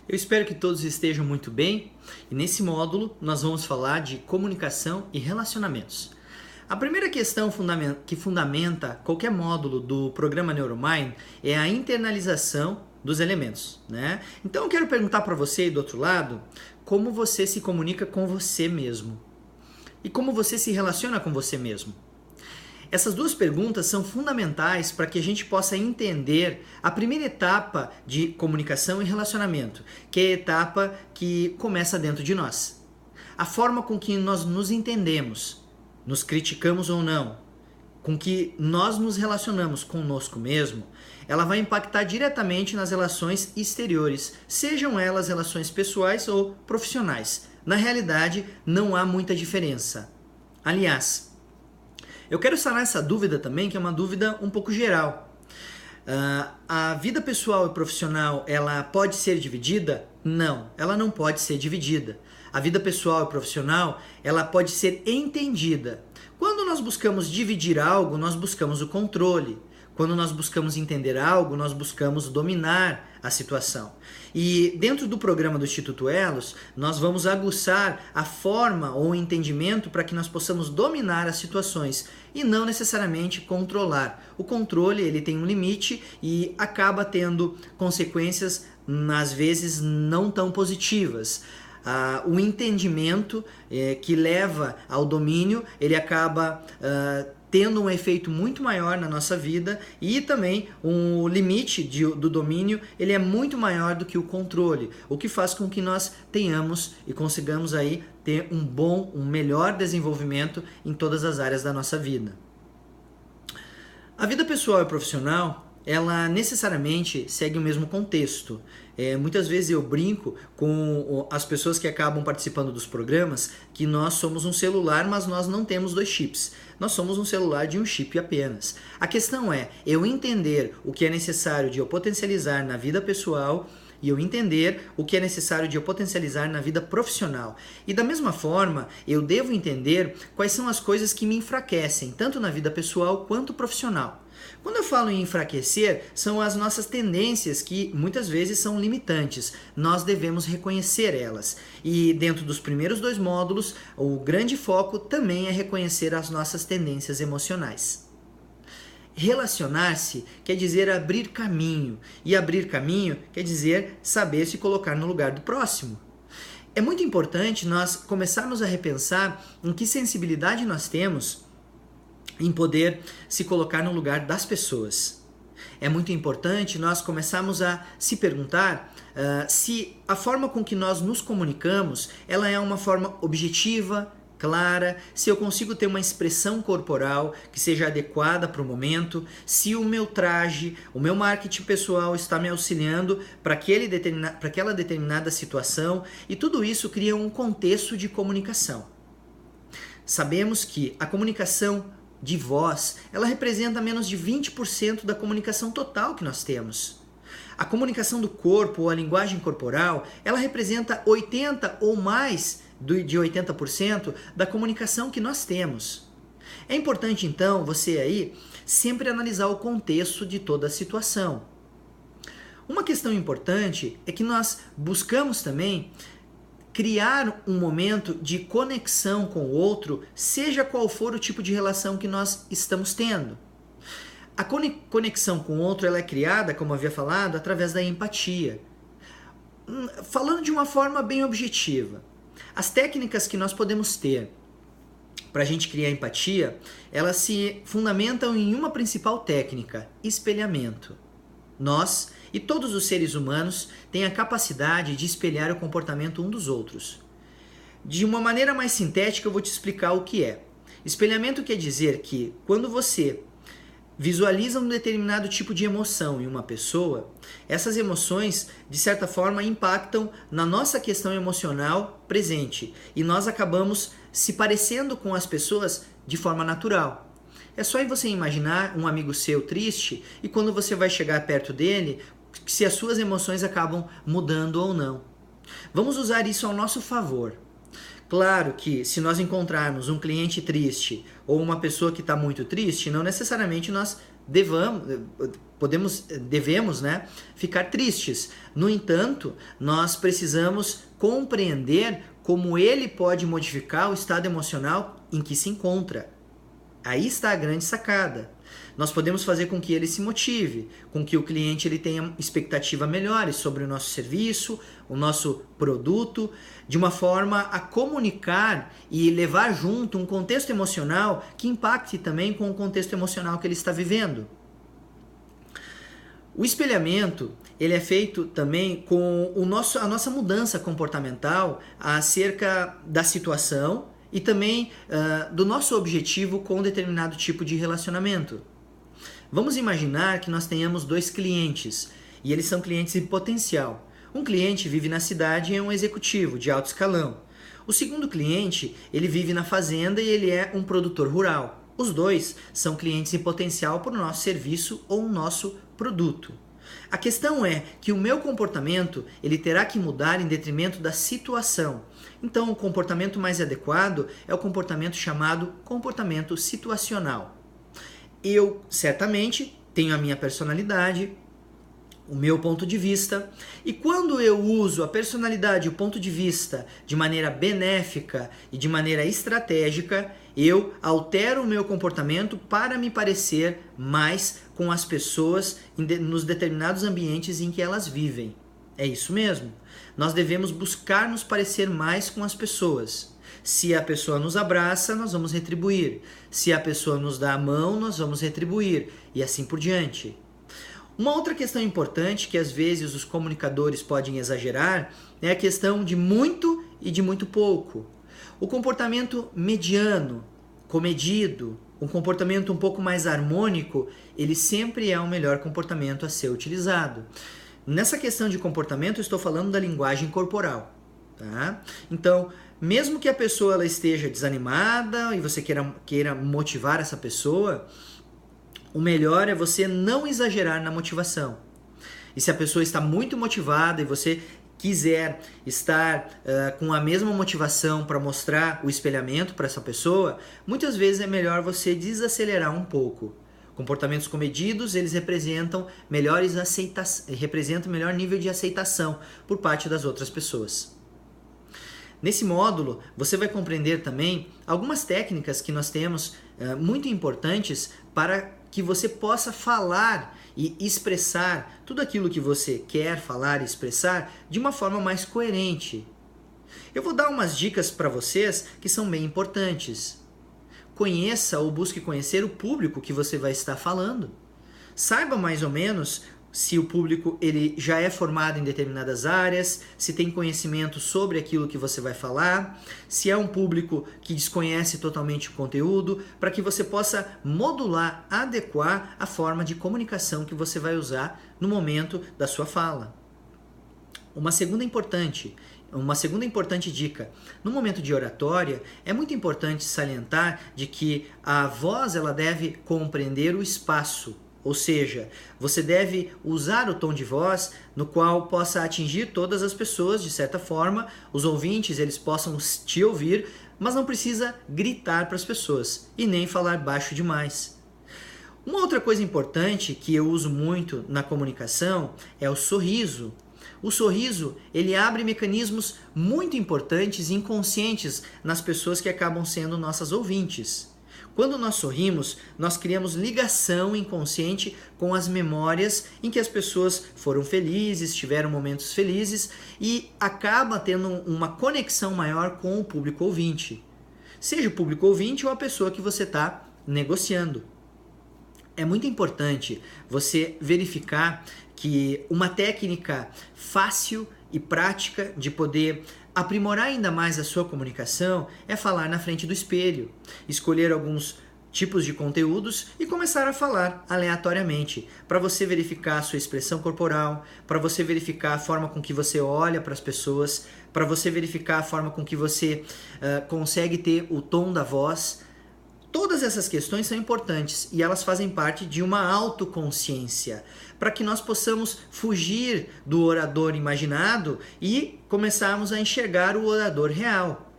Eu espero que todos estejam muito bem e nesse módulo nós vamos falar de comunicação e relacionamentos. A primeira questão que fundamenta qualquer módulo do programa Neuromind é a internalização dos elementos, né? Então eu quero perguntar para você aí do outro lado como você se comunica com você mesmo e como você se relaciona com você mesmo. Essas duas perguntas são fundamentais para que a gente possa entender a primeira etapa de comunicação e relacionamento, que é a etapa que começa dentro de nós. A forma com que nós nos entendemos, nos criticamos ou não, com que nós nos relacionamos conosco mesmo, ela vai impactar diretamente nas relações exteriores, sejam elas relações pessoais ou profissionais. Na realidade, não há muita diferença. Aliás, eu quero sanar essa dúvida também, que é uma dúvida um pouco geral. A vida pessoal e profissional, ela pode ser dividida? Não, ela não pode ser dividida. A vida pessoal e profissional, ela pode ser entendida. Quando nós buscamos dividir algo, nós buscamos o controle. Quando nós buscamos entender algo, nós buscamos dominar a situação. E dentro do programa do Instituto Elos, nós vamos aguçar a forma ou o entendimento para que nós possamos dominar as situações e não necessariamente controlar. O controle, ele tem um limite e acaba tendo consequências, às vezes, não tão positivas. O entendimento que leva ao domínio, ele acaba tendo um efeito muito maior na nossa vida e também o limite do domínio, ele é muito maior do que o controle, o que faz com que nós tenhamos e consigamos aí ter um melhor desenvolvimento em todas as áreas da nossa vida. A vida pessoal e profissional, ela necessariamente segue o mesmo contexto. Muitas vezes eu brinco com as pessoas que acabam participando dos programas que nós somos um celular, mas nós não temos dois chips. Nós somos um celular de um chip apenas. A questão é eu entender o que é necessário de eu potencializar na vida pessoal e eu entender o que é necessário de eu potencializar na vida profissional. E da mesma forma, eu devo entender quais são as coisas que me enfraquecem, tanto na vida pessoal quanto profissional. Quando eu falo em enfraquecer, são as nossas tendências que muitas vezes são limitantes. Nós devemos reconhecer elas. E dentro dos primeiros dois módulos, o grande foco também é reconhecer as nossas tendências emocionais. Relacionar-se quer dizer abrir caminho. E abrir caminho quer dizer saber se colocar no lugar do próximo. É muito importante nós começarmos a repensar em que sensibilidade nós temos em poder se colocar no lugar das pessoas. É muito importante nós começarmos a se perguntar se a forma com que nós nos comunicamos, ela é uma forma objetiva, clara, se eu consigo ter uma expressão corporal que seja adequada para o momento, se o meu traje, o meu marketing pessoal está me auxiliando para aquela determinada situação, e tudo isso cria um contexto de comunicação. Sabemos que a comunicação de voz, ela representa menos de 20% da comunicação total que nós temos. A comunicação do corpo ou a linguagem corporal, ela representa 80% ou mais de 80% da comunicação que nós temos. É importante então você aí sempre analisar o contexto de toda a situação. Uma questão importante é que nós buscamos também criar um momento de conexão com o outro, seja qual for o tipo de relação que nós estamos tendo. A conexão com o outro ela é criada, como havia falado, através da empatia. Falando de uma forma bem objetiva, as técnicas que nós podemos ter para a gente criar empatia, elas se fundamentam em uma principal técnica: espelhamento. Nós e todos os seres humanos têm a capacidade de espelhar o comportamento um dos outros. De uma maneira mais sintética, eu vou te explicar o que é. Espelhamento quer dizer que quando você visualiza um determinado tipo de emoção em uma pessoa, essas emoções, de certa forma, impactam na nossa questão emocional presente e nós acabamos se parecendo com as pessoas de forma natural. É só você imaginar um amigo seu triste e quando você vai chegar perto dele, se as suas emoções acabam mudando ou não. Vamos usar isso ao nosso favor. Claro que se nós encontrarmos um cliente triste ou uma pessoa que está muito triste, não necessariamente nós devemos, né, ficar tristes. No entanto, nós precisamos compreender como ele pode modificar o estado emocional em que se encontra. Aí está a grande sacada. Nós podemos fazer com que ele se motive, com que o cliente ele tenha expectativa melhores sobre o nosso serviço, o nosso produto, de uma forma a comunicar e levar junto um contexto emocional que impacte também com o contexto emocional que ele está vivendo. O espelhamento ele é feito também com a nossa mudança comportamental acerca da situação e também do nosso objetivo com um determinado tipo de relacionamento. Vamos imaginar que nós tenhamos 2 clientes e eles são clientes em potencial. Um cliente vive na cidade e é um executivo de alto escalão. O segundo cliente ele vive na fazenda e ele é um produtor rural. Os 2 são clientes em potencial para o nosso serviço ou o nosso produto. A questão é que o meu comportamento ele terá que mudar em detrimento da situação. Então, o comportamento mais adequado é o comportamento chamado comportamento situacional. Eu, certamente, tenho a minha personalidade, o meu ponto de vista, e quando eu uso a personalidade e o ponto de vista de maneira benéfica e de maneira estratégica, eu altero o meu comportamento para me parecer mais com as pessoas nos determinados ambientes em que elas vivem. É isso mesmo. Nós devemos buscar nos parecer mais com as pessoas. Se a pessoa nos abraça, nós vamos retribuir. Se a pessoa nos dá a mão, nós vamos retribuir. E assim por diante. Uma outra questão importante que às vezes os comunicadores podem exagerar é a questão de muito e de muito pouco. O comportamento mediano, comedido, um comportamento um pouco mais harmônico, ele sempre é o melhor comportamento a ser utilizado. Nessa questão de comportamento, eu estou falando da linguagem corporal. Tá? Então, mesmo que a pessoa ela esteja desanimada e você queira motivar essa pessoa, o melhor é você não exagerar na motivação. E se a pessoa está muito motivada e você quiser estar com a mesma motivação para mostrar o espelhamento para essa pessoa, muitas vezes é melhor você desacelerar um pouco. Comportamentos comedidos, eles representam melhor nível de aceitação por parte das outras pessoas. Nesse módulo, você vai compreender também algumas técnicas que nós temos muito importantes para que você possa falar e expressar tudo aquilo que você quer falar e expressar de uma forma mais coerente. Eu vou dar umas dicas para vocês que são bem importantes. Conheça ou busque conhecer o público que você vai estar falando. Saiba mais ou menos se o público ele já é formado em determinadas áreas, se tem conhecimento sobre aquilo que você vai falar, se é um público que desconhece totalmente o conteúdo, para que você possa modular, adequar a forma de comunicação que você vai usar no momento da sua fala. Uma segunda importante dica, no momento de oratória, é muito importante salientar de que a voz ela deve compreender o espaço. Ou seja, você deve usar o tom de voz no qual possa atingir todas as pessoas, de certa forma, os ouvintes eles possam te ouvir, mas não precisa gritar para as pessoas e nem falar baixo demais. Uma outra coisa importante que eu uso muito na comunicação é o sorriso. O sorriso ele abre mecanismos muito importantes e inconscientes nas pessoas que acabam sendo nossas ouvintes. Quando nós sorrimos, nós criamos ligação inconsciente com as memórias em que as pessoas foram felizes, tiveram momentos felizes e acaba tendo uma conexão maior com o público ouvinte. Seja o público ouvinte ou a pessoa que você está negociando. É muito importante você verificar que uma técnica fácil e prática de poder aprimorar ainda mais a sua comunicação é falar na frente do espelho, escolher alguns tipos de conteúdos e começar a falar aleatoriamente, para você verificar a sua expressão corporal, para você verificar a forma com que você olha para as pessoas, para você verificar a forma com que você consegue ter o tom da voz. Todas essas questões são importantes e elas fazem parte de uma autoconsciência, para que nós possamos fugir do orador imaginado e começarmos a enxergar o orador real,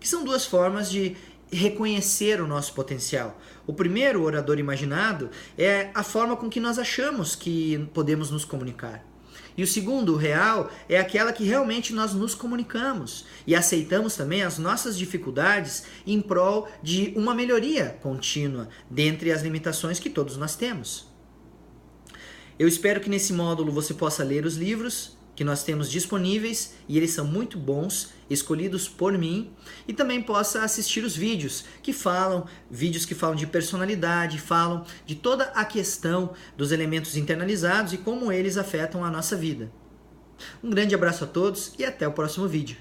que são duas formas de reconhecer o nosso potencial. O primeiro, o orador imaginado, é a forma com que nós achamos que podemos nos comunicar. E o segundo, o real, é aquela que realmente nós nos comunicamos e aceitamos também as nossas dificuldades em prol de uma melhoria contínua dentre as limitações que todos nós temos. Eu espero que nesse módulo você possa ler os livros que nós temos disponíveis, e eles são muito bons, escolhidos por mim, e também possa assistir os vídeos que falam de personalidade, falam de toda a questão dos elementos internalizados e como eles afetam a nossa vida. Um grande abraço a todos e até o próximo vídeo.